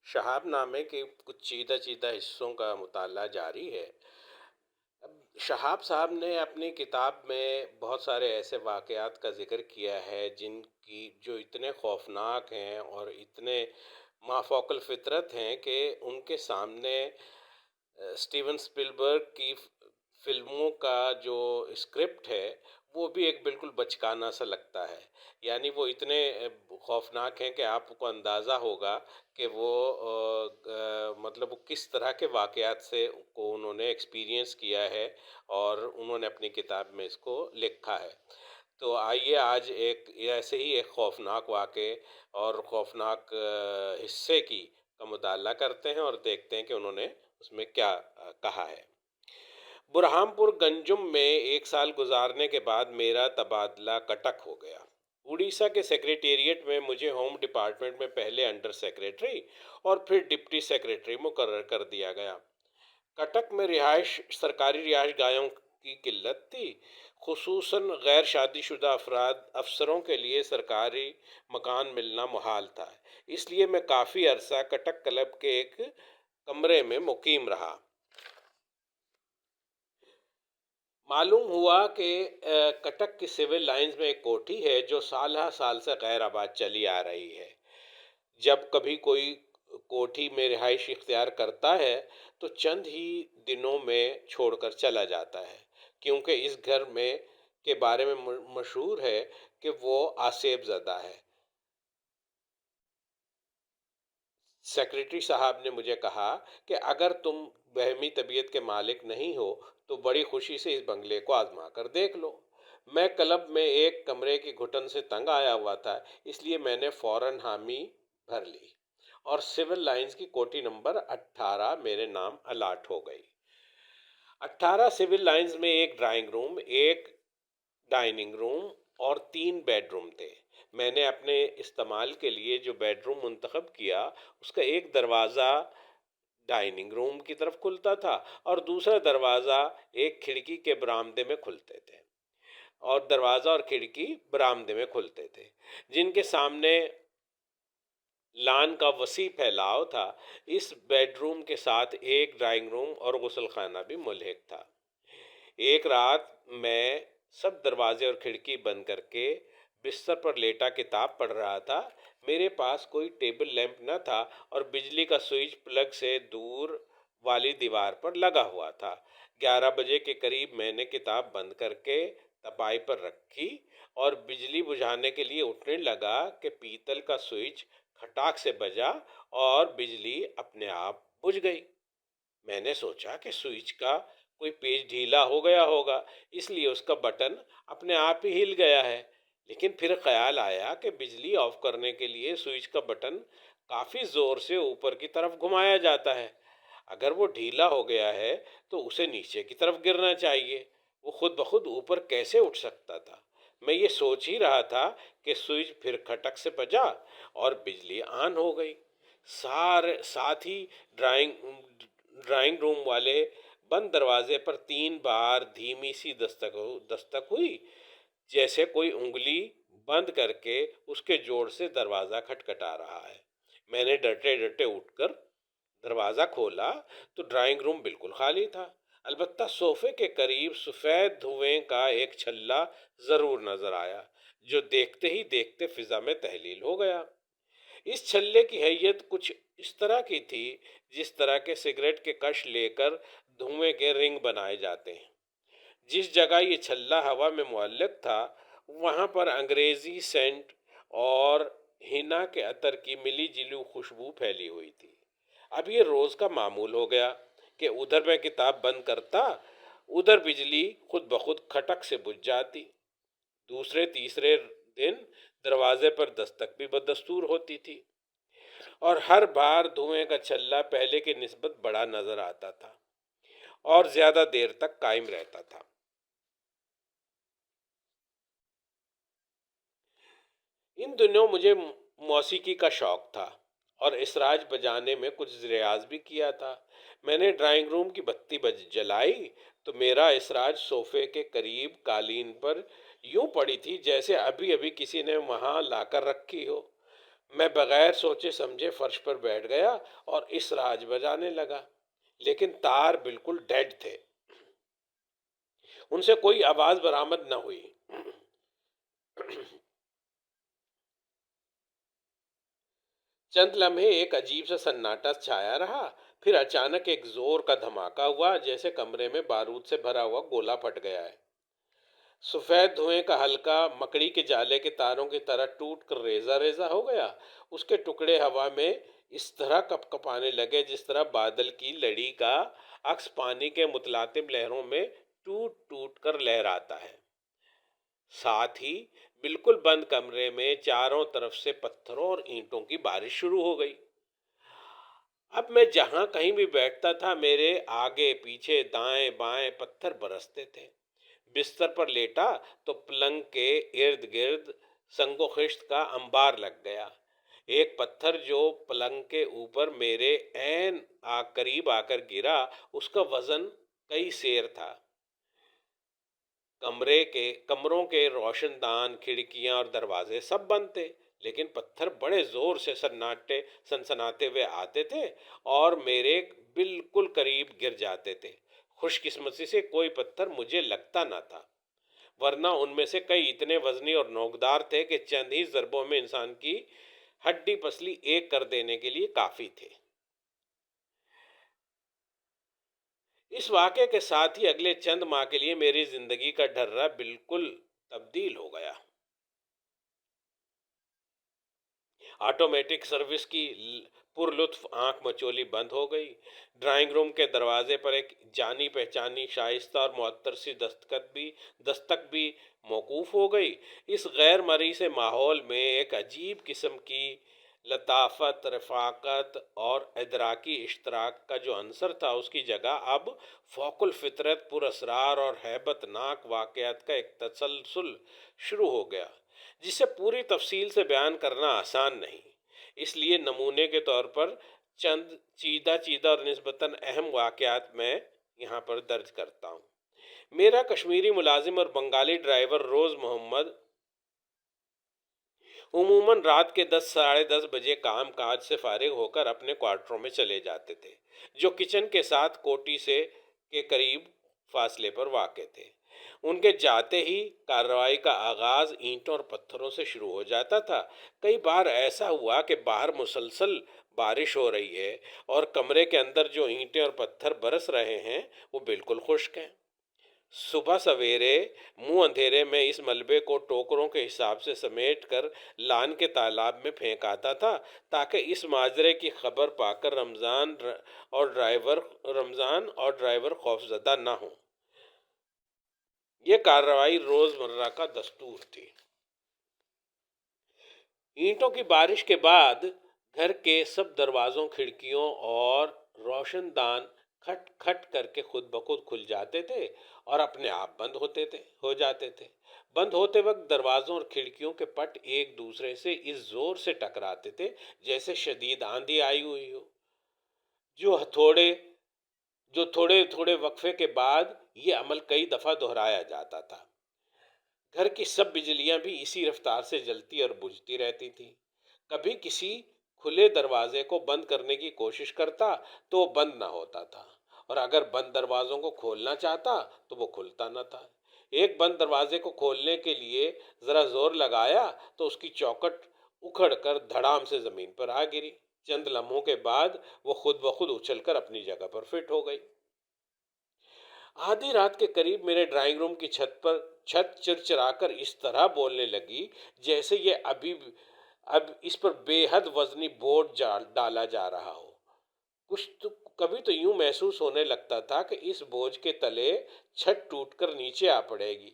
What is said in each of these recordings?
شہاب نامے کے کچھ چیدہ چیدہ حصوں کا مطالعہ جاری ہے۔ اب شہاب صاحب نے اپنی کتاب میں بہت سارے ایسے واقعات کا ذکر کیا ہے جو اتنے خوفناک ہیں اور اتنے مافوق الفطرت ہیں کہ ان کے سامنے اسٹیون اسپلبرگ کی فلموں کا جو اسکرپٹ ہے وہ بھی ایک بالکل بچکانہ سا لگتا ہے۔ یعنی وہ اتنے خوفناک ہیں کہ آپ کو اندازہ ہوگا کہ وہ مطلب وہ کس طرح کے واقعات سے کو انہوں نے ایکسپیرینس کیا ہے اور انہوں نے اپنی کتاب میں اس کو لکھا ہے۔ تو آئیے آج ایک ایسے ہی ایک خوفناک واقعے اور خوفناک حصے کا مطالعہ کرتے ہیں اور دیکھتے ہیں کہ انہوں نے اس میں کیا کہا ہے۔ برہام پور گنجم میں 1 سال گزارنے کے بعد میرا تبادلہ کٹک ہو گیا۔ اڑیسہ کے سیکریٹریٹ میں مجھے ہوم ڈپارٹمنٹ میں پہلے انڈر سیکریٹری اور پھر ڈپٹی سیکریٹری مقرر کر دیا گیا۔ کٹک میں سرکاری رہائش گاہوں کی قلت تھی، خصوصاً غیر شادی شدہ افسروں کے لیے سرکاری مکان ملنا محال تھا، اس لیے میں کافی عرصہ کٹک کلب کے ایک کمرے میں مقیم رہا۔ معلوم ہوا کہ کٹک کی سول لائنز میں ایک کوٹھی ہے جو سالہ سال سے غیر آباد چلی آ رہی ہے۔ جب کبھی کوئی کوٹھی میں رہائش اختیار کرتا ہے تو چند ہی دنوں میں چھوڑ کر چلا جاتا ہے، کیونکہ اس گھر میں کے بارے میں مشہور ہے کہ وہ آسیب زدہ ہے۔ سیکریٹری صاحب نے مجھے کہا کہ اگر تم بہمی طبیعت کے مالک نہیں ہو تو بڑی خوشی سے اس بنگلے کو آزما کر دیکھ لو۔ میں کلب میں ایک کمرے کی گھٹن سے تنگ آیا ہوا تھا، اس لیے میں نے فوراً حامی بھر لی اور سول لائنز کی کوٹھی نمبر 18 میرے نام الاٹ ہو گئی۔ 18 سول لائنز میں ایک ڈرائنگ روم، ایک ڈائننگ روم اور 3 بیڈ روم تھے۔ میں نے اپنے استعمال کے لیے جو بیڈ روم منتخب کیا اس کا ایک دروازہ ڈائننگ روم کی طرف کھلتا تھا اور دوسرا دروازہ ایک کھڑکی کے برآمدے میں کھلتے تھے جن کے سامنے لان کا وسیع پھیلاؤ تھا۔ اس بیڈ روم کے ساتھ ایک ڈرائنگ روم اور غسل خانہ بھی ملحق تھا۔ ایک رات میں سب دروازے اور کھڑکی بند کر کے بستر پر لیٹا کتاب پڑھ رہا تھا۔ میرے پاس کوئی ٹیبل لیمپ نہ تھا اور بجلی کا سوئچ پلگ سے دور والی دیوار پر لگا ہوا تھا۔ 11 بجے کے قریب میں نے کتاب بند کر کے تپائی پر رکھی اور بجلی بجھانے کے لیے اٹھنے لگا کہ پیتل کا سوئچ کھٹاک سے بجا اور بجلی اپنے آپ بجھ گئی۔ میں نے سوچا کہ سوئچ کا کوئی پیچ ڈھیلا ہو گیا ہوگا، اس لیے اس کا بٹن اپنے آپ ہی ہل گیا ہے۔ لیکن پھر خیال آیا کہ بجلی آف کرنے کے لیے سوئچ کا بٹن کافی زور سے اوپر کی طرف گھمایا جاتا ہے۔ اگر وہ ڈھیلا ہو گیا ہے تو اسے نیچے کی طرف گرنا چاہیے، وہ خود بخود اوپر کیسے اٹھ سکتا تھا؟ میں یہ سوچ ہی رہا تھا کہ سوئچ پھر کھٹک سے بجا اور بجلی آن ہو گئی۔ ساتھ ہی ڈرائنگ روم والے بند دروازے پر 3 بار دھیمی سی دستک ہوئی، جیسے کوئی انگلی بند کر کے اس کے جوڑ سے دروازہ کھٹکھٹا رہا ہے۔ میں نے ڈرتے ڈرتے اٹھ کر دروازہ کھولا تو ڈرائنگ روم بالکل خالی تھا، البتہ صوفے کے قریب سفید دھوئیں کا ایک چھلا ضرور نظر آیا جو دیکھتے ہی دیکھتے فضا میں تحلیل ہو گیا۔ اس چھلے کی حیت کچھ اس طرح کی تھی جس طرح کے سگریٹ کے کش لے کر دھوئیں کے رنگ بنائے جاتے ہیں۔ جس جگہ یہ چھلا ہوا میں معلق تھا وہاں پر انگریزی سینٹ اور ہینا کے عطر کی ملی جلی خوشبو پھیلی ہوئی تھی۔ اب یہ روز کا معمول ہو گیا کہ ادھر میں کتاب بند کرتا، ادھر بجلی خود بخود کھٹک سے بجھ جاتی۔ دوسرے تیسرے دن دروازے پر دستک بھی بدستور ہوتی تھی اور ہر بار دھوئیں کا چھلا پہلے کی نسبت بڑا نظر آتا تھا اور زیادہ دیر تک قائم رہتا تھا۔ ان دنوں مجھے موسیقی کا شوق تھا اور اسراج بجانے میں کچھ ریاض بھی کیا تھا۔ میں نے ڈرائنگ روم کی بتی جلائی تو میرا اسراج صوفے کے قریب قالین پر یوں پڑی تھی جیسے ابھی ابھی کسی نے وہاں لا کر رکھی ہو۔ میں بغیر سوچے سمجھے فرش پر بیٹھ گیا اور اس راج بجانے لگا، لیکن تار بالکل ڈیڈ تھے، ان سے کوئی آواز برآمد نہ ہوئی۔ چند لمحے ایک عجیب سا سناٹا چھایا رہا، پھر اچانک ایک زور کا دھماکہ ہوا، جیسے کمرے میں بارود سے بھرا ہوا گولا پھٹ گیا ہے۔ سفید دھوئیں کا حلقہ مکڑی کے جالے کے تاروں کی طرح ٹوٹ کر ریزہ ریزہ ہو گیا۔ اس کے ٹکڑے ہوا میں اس طرح کپ کپانے لگے جس طرح بادل کی لڑی کا عکس پانی کے متلاطم لہروں میں ٹوٹ ٹوٹ کر لہراتا ہے۔ ساتھ ہی بالکل بند کمرے میں چاروں طرف سے پتھروں اور اینٹوں کی بارش شروع ہو گئی۔ اب میں جہاں کہیں بھی بیٹھتا تھا، میرے آگے پیچھے دائیں بائیں پتھر برستے تھے۔ بستر پر لیٹا تو پلنگ کے ارد گرد سنگ و خشت کا انبار لگ گیا۔ ایک پتھر جو پلنگ کے اوپر میرے عین قریب آ کر گرا، اس کا وزن کئی سیر تھا۔ کمروں کے روشن دان، کھڑکیاں اور دروازے سب بند تھے، لیکن پتھر بڑے زور سے سنسناتے ہوئے آتے تھے اور میرے بالکل قریب گر جاتے تھے۔ خوش قسمتی سے کوئی پتھر مجھے لگتا نہ تھا، ورنہ ان میں سے کئی اتنے وزنی اور نوکدار تھے کہ چند ہی ضربوں میں انسان کی ہڈی پسلی ایک کر دینے کے لیے کافی تھے۔ اس واقعے کے ساتھ ہی اگلے چند ماہ کے لیے میری زندگی کا ڈھرا بالکل تبدیل ہو گیا۔ آٹومیٹک سروس کی پر لطف آنکھ مچولی بند ہو گئی۔ ڈرائنگ روم کے دروازے پر ایک جانی پہچانی شائستہ اور معطر سی دستک بھی موقوف ہو گئی۔ اس غیر مرئی سے ماحول میں ایک عجیب قسم کی لطافت، رفاقت اور ادراکی اشتراک کا جو عنصر تھا، اس کی جگہ اب فوق الفطرت پر اسرار اور ہیبت ناک واقعات کا ایک تسلسل شروع ہو گیا، جسے پوری تفصیل سے بیان کرنا آسان نہیں۔ اس لیے نمونے کے طور پر چند چیدہ اور نسبتاً اہم واقعات میں یہاں پر درج کرتا ہوں۔ میرا کشمیری ملازم اور بنگالی ڈرائیور روز محمد عموماً رات کے 10 ساڑھے 10 بجے کام کاج سے فارغ ہو کر اپنے کوارٹروں میں چلے جاتے تھے، جو کچن کے ساتھ کوٹھی سے کے قریب فاصلے پر واقع تھے۔ ان کے جاتے ہی کارروائی کا آغاز اینٹوں اور پتھروں سے شروع ہو جاتا تھا۔ کئی بار ایسا ہوا کہ باہر مسلسل بارش ہو رہی ہے اور کمرے کے اندر جو اینٹیں اور پتھر برس رہے ہیں وہ بالکل خشک ہیں۔ صبح سویرے منہ اندھیرے میں اس ملبے کو ٹوکروں کے حساب سے سمیٹ کر لان کے تالاب میں پھینک آتا تھا، تاکہ اس ماجرے کی خبر پا کر رمضان اور ڈرائیور خوفزدہ نہ ہوں۔ یہ کارروائی روز مرہ کا دستور تھی۔ اینٹوں کی بارش کے بعد گھر کے سب دروازوں، کھڑکیوں اور روشن دان کھٹ کھٹ کر کے خود بخود کھل جاتے تھے اور اپنے آپ بند ہو جاتے تھے۔ بند ہوتے وقت دروازوں اور کھڑکیوں کے پٹ ایک دوسرے سے اس زور سے ٹکراتے تھے جیسے شدید آندھی آئی ہوئی ہو۔ جو تھوڑے تھوڑے وقفے کے بعد یہ عمل کئی دفعہ دہرایا جاتا تھا۔ گھر کی سب بجلیاں بھی اسی رفتار سے جلتی اور بجھتی رہتی تھیں۔ کبھی کسی کھلے دروازے کو بند کرنے کی کوشش کرتا تو وہ بند نہ ہوتا تھا، اور اگر بند دروازوں کو کھولنا چاہتا تو وہ کھلتا نہ تھا۔ ایک بند دروازے کو کھولنے کے لیے ذرا زور لگایا تو اس کی چوکھٹ اکھڑ کر دھڑام سے زمین پر آ گری۔ چند لمحوں کے بعد وہ خود بخود اچھل کر اپنی جگہ پر فٹ ہو گئی۔ آدھی رات کے قریب میرے ڈرائنگ روم کی چھت چرچرا کر اس طرح بولنے لگی جیسے یہ اب اس پر بے حد وزنی بوجھ ڈالا جا رہا ہو۔ کبھی تو یوں محسوس ہونے لگتا تھا کہ اس بوجھ کے تلے چھت ٹوٹ کر نیچے آ پڑے گی۔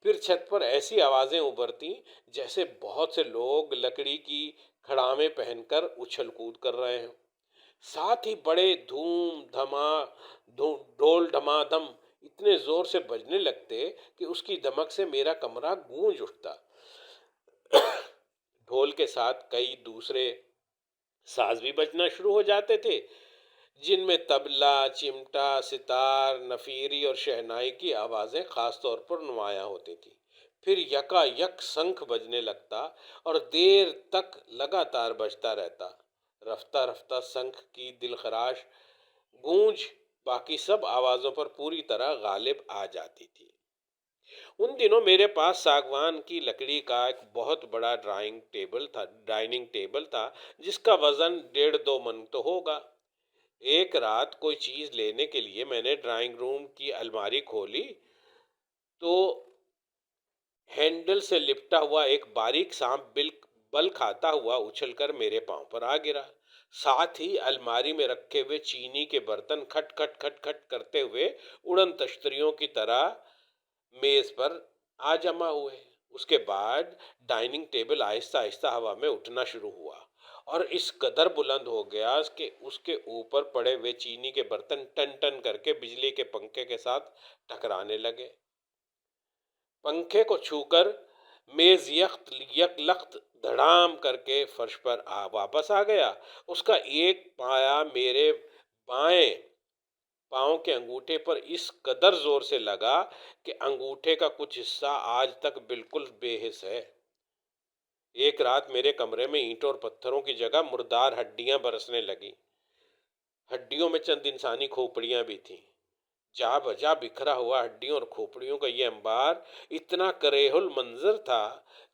پھر چھت پر ایسی آوازیں ابھرتی جیسے بہت سے لوگ لکڑی کی کھڑامیں پہن کر اچھل کود کر رہے ہوں۔ ساتھ ہی بڑے ڈھول دھم اتنے زور سے بجنے لگتے کہ اس کی دمک سے میرا کمرہ گونج اٹھتا۔ ڈھول کے ساتھ کئی دوسرے ساز بھی بجنا شروع ہو جاتے تھے، جن میں طبلہ، چمٹا، ستار، نفیری اور شہنائی کی آوازیں خاص طور پر نمایاں ہوتی تھیں۔ پھر یکا یک شنکھ بجنے لگتا اور دیر تک لگاتار بجتا رہتا۔ رفتہ رفتہ شنکھ کی دلخراش گونج باقی سب آوازوں پر پوری طرح غالب آ جاتی تھی۔ ان دنوں میرے پاس ساگوان کی لکڑی کا ایک بہت بڑا ڈائننگ ٹیبل تھا جس کا وزن 1.5-2 من تو ہوگا۔ ایک رات کوئی چیز لینے کے لیے میں نے ڈرائنگ روم کی الماری کھولی تو ہینڈل سے لپٹا ہوا ایک باریک سانپ بل کھاتا ہوا اچھل کر میرے پاؤں پر آ گرا۔ ساتھ ہی الماری میں رکھے ہوئے چینی کے برتن کھٹ کھٹ کھٹ کھٹ کرتے ہوئے اڑن تشتریوں کی طرح میز پر آ جمع ہوئے۔ اس کے بعد ڈائننگ ٹیبل آہستہ آہستہ ہوا میں اٹھنا شروع ہوا اور اس قدر بلند ہو گیا کہ اس کے اوپر پڑے ہوئے چینی کے برتن ٹن ٹن کر کے بجلی کے پنکھے کے ساتھ ٹکرانے لگے۔ پنکھے کو چھو کر میز یک لخت دھڑام کر کے فرش پر واپس آ گیا۔ اس کا ایک پایا میرے بائیں پاؤں کے انگوٹھے پر اس قدر زور سے لگا کہ انگوٹھے کا کچھ حصہ آج تک بالکل بے حس ہے۔ ایک رات میرے کمرے میں اینٹوں اور پتھروں کی جگہ مردار ہڈیاں برسنے لگی۔ ہڈیوں میں چند انسانی کھوپڑیاں بھی تھیں۔ جا بجا بکھرا ہوا ہڈیوں اور کھوپڑیوں کا یہ انبار اتنا کریہ المنظر تھا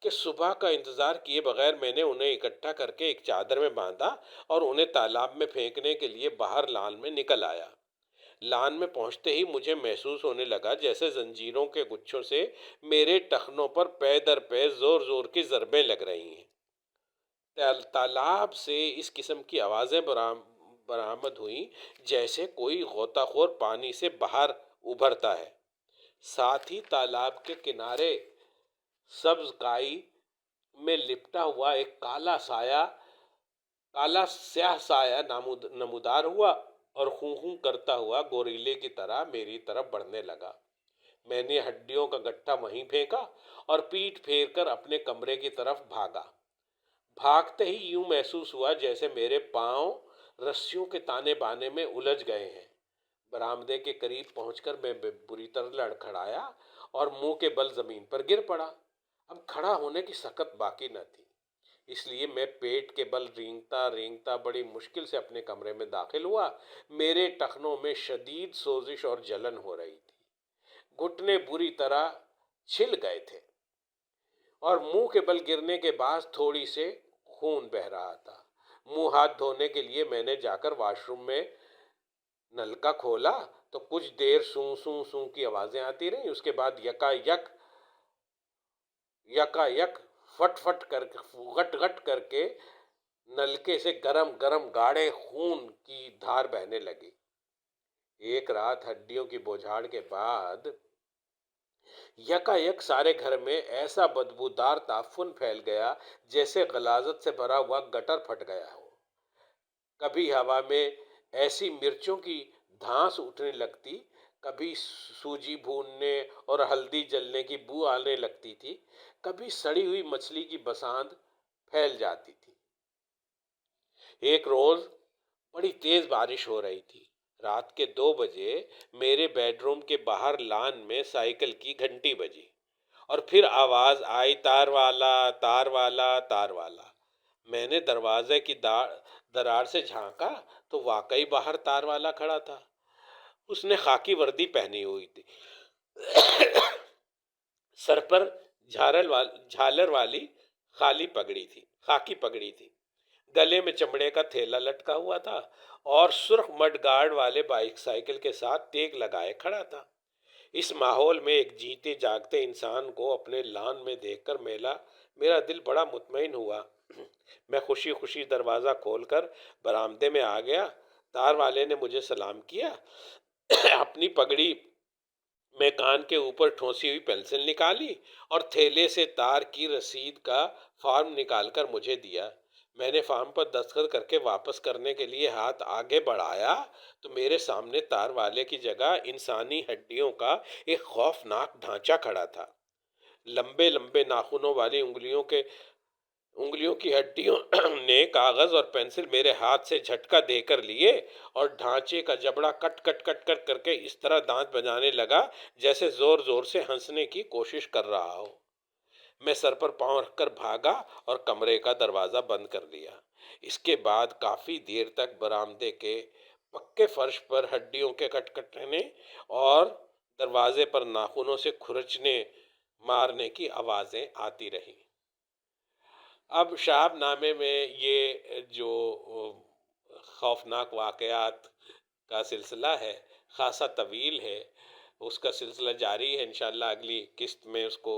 کہ صبح کا انتظار کیے بغیر میں نے انہیں اکٹھا کر کے ایک چادر میں باندھا اور انہیں تالاب میں پھینکنے کے لیے باہر لان میں نکل آیا۔ لان میں پہنچتے ہی مجھے محسوس ہونے لگا جیسے زنجیروں کے گچھوں سے میرے ٹخنوں پر پے در پے زور زور کی ضربیں لگ رہی ہیں۔ تالاب سے اس قسم کی آوازیں برآمد ہوئیں جیسے کوئی غوطہ خور پانی سے باہر ابھرتا ہے۔ ساتھ ہی تالاب کے کنارے سبز کائی میں لپٹا ہوا ایک کالا سیاہ سایہ نمودار ہوا اور خوں خوں کرتا ہوا گوریلے کی طرح میری طرف بڑھنے لگا۔ میں نے ہڈیوں کا گٹھا وہیں پھینکا اور پیٹ پھیر کر اپنے کمرے کی طرف بھاگا۔ بھاگتے ہی یوں محسوس ہوا جیسے میرے پاؤں رسیوں کے تانے بانے میں الجھ گئے ہیں۔ برآمدے کے قریب پہنچ کر میں بری طرح لڑکھڑایا اور منہ کے بل زمین پر گر پڑا۔ اب کھڑا ہونے کی سکت باقی نہ تھی، اس لیے میں پیٹ کے بل رینگتا بڑی مشکل سے اپنے کمرے میں داخل ہوا۔ میرے ٹخنوں میں شدید سوزش اور جلن ہو رہی تھی، گھٹنے بری طرح چھل گئے تھے اور منہ کے بل گرنے کے بعد تھوڑی سے خون بہہ رہا تھا۔ منہ ہاتھ دھونے کے لیے میں نے جا کر واش روم میں نل کا کھولا تو کچھ دیر سوں سوں سوں کی آوازیں آتی رہیں۔ اس کے بعد یکا یک فٹ فٹ کر غٹ غٹ کر کے نلکے سے گرم گرم گاڑھے خون کی دھار بہنے لگی۔ ایک رات ہڈیوں کی بوجھاڑ کے بعد یکا یک سارے گھر میں ایسا بدبودار تعفن پھیل گیا جیسے غلاظت سے بھرا ہوا گٹر پھٹ گیا ہو۔ کبھی ہوا میں ایسی مرچوں کی دھانس اٹھنے لگتی، کبھی سوجی بھوننے اور ہلدی جلنے کی بو آنے لگتی تھی، کبھی سڑی ہوئی مچھلی کی بساند پھیل جاتی تھی۔ ایک روز بڑی تیز بارش ہو رہی تھی۔ رات کے 2 بجے میرے بیڈ روم کے باہر لان میں سائیکل کی گھنٹی بجی اور پھر آواز آئی، تار والا تار والا تار والا۔ میں نے دروازے کی درار سے جھانکا تو واقعی باہر تار والا کھڑا تھا۔ اس نے خاکی وردی پہنی ہوئی تھی، سر پر جھالر والی خاکی پگڑی تھی، گلے میں چمڑے کا تھیلا لٹکا ہوا تھا اور سرخ مڈ گارڈ والے بائک سائیکل کے ساتھ ٹیک لگائے کھڑا تھا۔ اس ماحول میں ایک جیتے جاگتے انسان کو اپنے لان میں دیکھ کر میرا دل بڑا مطمئن ہوا۔ میں خوشی خوشی دروازہ کھول کر برآمدے میں آ گیا۔ تار والے نے مجھے سلام کیا، اپنی پگڑی میں کان کے اوپر ٹھونسی ہوئی پنسل نکالی اور تھیلے سے تار کی رسید کا فارم نکال کر مجھے دیا۔ میں نے فارم پر دستخط کر کے واپس کرنے کے لیے ہاتھ آگے بڑھایا تو میرے سامنے تار والے کی جگہ انسانی ہڈیوں کا ایک خوفناک ڈھانچہ کھڑا تھا۔ لمبے لمبے ناخنوں والی انگلیوں کی ہڈیوں نے کاغذ اور پنسل میرے ہاتھ سے جھٹکا دے کر لیے اور ڈھانچے کا جبڑا کٹ کٹ کٹ کٹ کر کے اس طرح دانت بجانے لگا جیسے زور زور سے ہنسنے کی کوشش کر رہا ہو۔ میں سر پر پاؤں رکھ کر بھاگا اور کمرے کا دروازہ بند کر لیا۔ اس کے بعد کافی دیر تک برآمدے کے پکے فرش پر ہڈیوں کے کٹکٹنے اور دروازے پر ناخنوں سے کھرچنے مارنے کی آوازیں آتی رہیں۔ اب شہاب نامے میں یہ جو خوفناک واقعات کا سلسلہ ہے خاصا طویل ہے، اس کا سلسلہ جاری ہے، انشاءاللہ اگلی قسط میں اس کو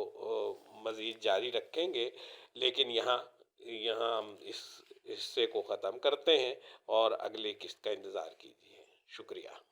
مزید جاری رکھیں گے، لیکن یہاں ہم اس حصے کو ختم کرتے ہیں اور اگلی قسط کا انتظار کیجیے۔ شکریہ۔